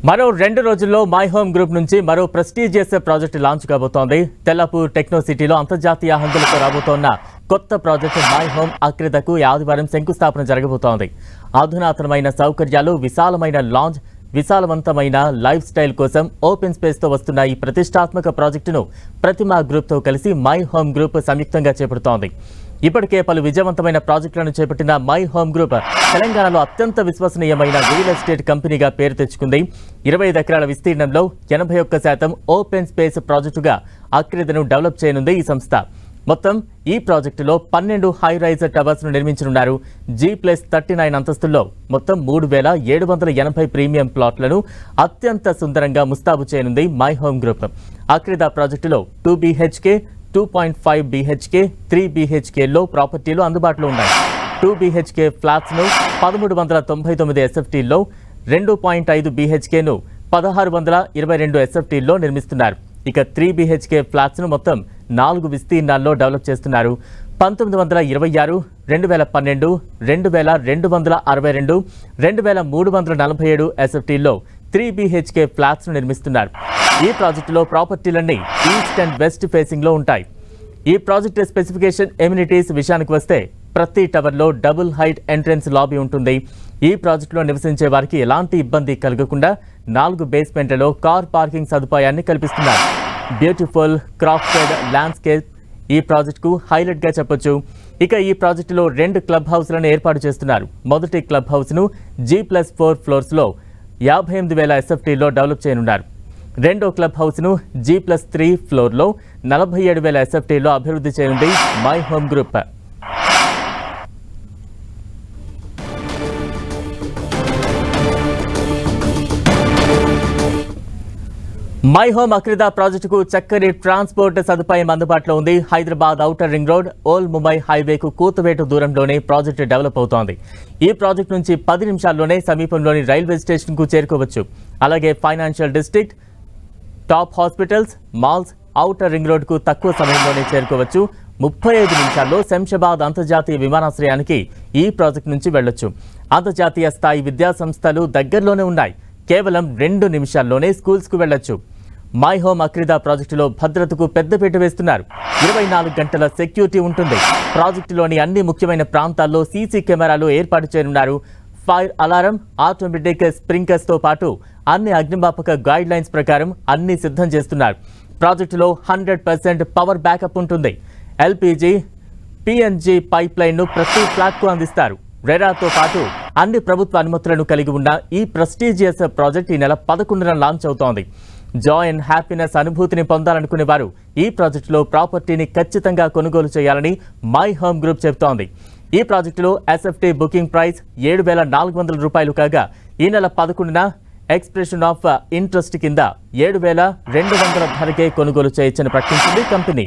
మరో 2 రోజుల్లో my Home group నుంచి మరో ప్రెస్టీజియస్ ప్రాజెక్ట్ లాంచ్ కాబోతోంది. తెల్లపూర్ టెక్నో సిటీలో అంతర్జాతీయ హంగులతో రాబోతోన్న కొత్త ప్రాజెక్ట్ మై హోమ్ అక్రిదకు ఆదివారం శంకుస్థాపన జరగబోతోంది. అధునాతనమైన సౌకర్యాలు, విశాలమైన లాంజ్, విశాలవంతమైన లైఫ్ స్టైల్ కోసం ఓపెన్ స్పేస్తో వస్తున్న ఈ ప్రతిష్టాత్మక ప్రాజెక్టును ప్రతిమా గ్రూప్తో కలిసి మై హోమ్ గ్రూప్ సంయుక్తంగా చేపడుతోంది. ఇప్పటికే పలు విజయవంతమైన ప్రాజెక్టులను చేపట్టిన మై హోమ్ గ్రూప్ తెలంగాణలో అత్యంత విశ్వసనీయమైన రియల్ ఎస్టేట్ కంపెనీగా పేరు తెచ్చుకుంది. 25 ఎకరాల విస్తీర్ణంలో 81% ఓపెన్ స్పేస్ ప్రాజెక్టుగా అక్రిదను డెవలప్ చేయనుంది ఈ సంస్థ. మొత్తం ఈ ప్రాజెక్టులో 12 హై రైజ్ టవర్స్ ను నిర్మించనున్నారు. G+39 అంతస్తుల్లో మొత్తం 3780 ప్రీమియం ప్లాట్లను అత్యంత సుందరంగా ముస్తాబు చేయనుంది మై హోమ్ గ్రూప్. అక్రిద ప్రాజెక్టులో 2 BHK, 2.5 BHK, 3 BHKలో ప్రాపర్టీలు అందుబాటులో ఉన్నాయి. 2 BHK ఫ్లాట్స్ను 1399 SFTలో, 2.5 BHKను 1622 SFTలో నిర్మిస్తున్నారు. ఇక 3 BHK ఫ్లాట్స్ను మొత్తం 4 విస్తీర్ణాల్లో డెవలప్ చేస్తున్నారు. 1926, 2012, 2262, 2347 SFTలో 3 BHK ఫ్లాట్స్ను నిర్మిస్తున్నారు. ఈ ప్రాజెక్టులో ప్రాపర్టీలన్నీ ఈస్ట్ అండ్ వెస్ట్ ఫేసింగ్లో ఉంటాయి. ఈ ప్రాజెక్టు స్పెసిఫికేషన్, ఎమ్యూనిటీస్ విషయానికి వస్తే ప్రతి టవర్లో డబుల్ హైట్ ఎంట్రన్స్ లాబీ ఉంటుంది. ఈ ప్రాజెక్టులో నివసించే వారికి ఎలాంటి ఇబ్బంది కలగకుండా 4 బేస్మెంట్లలో కార్ పార్కింగ్ సదుపాయాన్ని కల్పిస్తున్నారు. బ్యూటిఫుల్ క్రాఫ్టెడ్ ల్యాండ్స్కేప్ ఈ ప్రాజెక్టుకు హైలైట్గా చెప్పొచ్చు. ఇక ఈ ప్రాజెక్టులో 2 క్లబ్ హౌస్లను ఏర్పాటు చేస్తున్నారు. మొదటి క్లబ్ హౌస్ను G+4 ఫ్లోర్స్లో 58,000 SFTలో డెవలప్ చేయనున్నారు. రెండో క్లబ్ హౌస్ను G+3 ఫ్లోర్లో 47,000 SFTలో అభివృద్ధి చేయనుంది మై హోమ్ గ్రూప్. మై హోమ్ అక్రిద ప్రాజెక్టుకు చక్కని ట్రాన్స్పోర్ట్ సదుపాయం అందుబాటులో ఉంది. Hyderabad outer ring road, old Mumbai హైవేకు కూతవేటు దూరంలోనే ప్రాజెక్టు డెవలప్ అవుతోంది. ఈ ప్రాజెక్టు నుంచి 10 నిమిషాల్లోనే సమీపంలోని రైల్వే స్టేషన్కు చేరుకోవచ్చు. అలాగే financial district, top hospitals, malls, outer ring రోడ్కు తక్కువ సమయంలోనే చేరుకోవచ్చు. 35 నిమిషాల్లో శంషాబాద్ అంతర్జాతీయ విమానాశ్రయానికి ఈ ప్రాజెక్టు నుంచి వెళ్లొచ్చు. అంతర్జాతీయ స్థాయి విద్యా సంస్థలు దగ్గరలోనే ఉన్నాయి. కేవలం 2 నిమిషాల్లోనే స్కూల్స్కు వెళ్లొచ్చు. మై హోమ్ అక్రిద ప్రాజెక్టులో భద్రతకు పెద్దపీట వేస్తున్నారు. 24 గంటల సెక్యూరిటీ ఉంటుంది. ప్రాజెక్టులోని అన్ని ముఖ్యమైన ప్రాంతాల్లో సీసీ కెమెరాలు ఏర్పాటు చేయనున్నారు. ఫైర్ అలారం, ఆటోమేటిక్ స్ప్రింక్లర్స్తో పాటు అన్ని అగ్నిమాపక గైడ్ లైన్స్ ప్రకారం అన్ని సిద్ధం చేస్తున్నారు. ప్రాజెక్టులో 100% పవర్ బ్యాకప్ ఉంటుంది. LPG, PNG పైప్ లైన్ను ప్రతి ఫ్లాట్కు అందిస్తారు. రెరాతో పాటు అన్ని ప్రభుత్వ అనుమతులను కలిగి ఉన్న ఈ ప్రెస్టీజియస్ ప్రాజెక్ట్ ఈ నెల 11న లాంచ్ అవుతోంది. జాయ్ అండ్ హ్యాపీనెస్ అనుభూతిని పొందాలనుకునే వారు ఈ ప్రాజెక్టులో ప్రాపర్టీని ఖచ్చితంగా కొనుగోలు చేయాలని మై హోమ్ గ్రూప్ చెబుతోంది. ఈ ప్రాజెక్టులో SFT బుకింగ్ ప్రైస్ 7,400 రూపాయలు కాగా ఈ నెల 11న ఎక్స్ప్రెషన్ ఆఫ్ ఇంట్రెస్ట్ కింద 7,200 ధరకే కొనుగోలు చేయొచ్చని ప్రకటించింది కంపెనీ.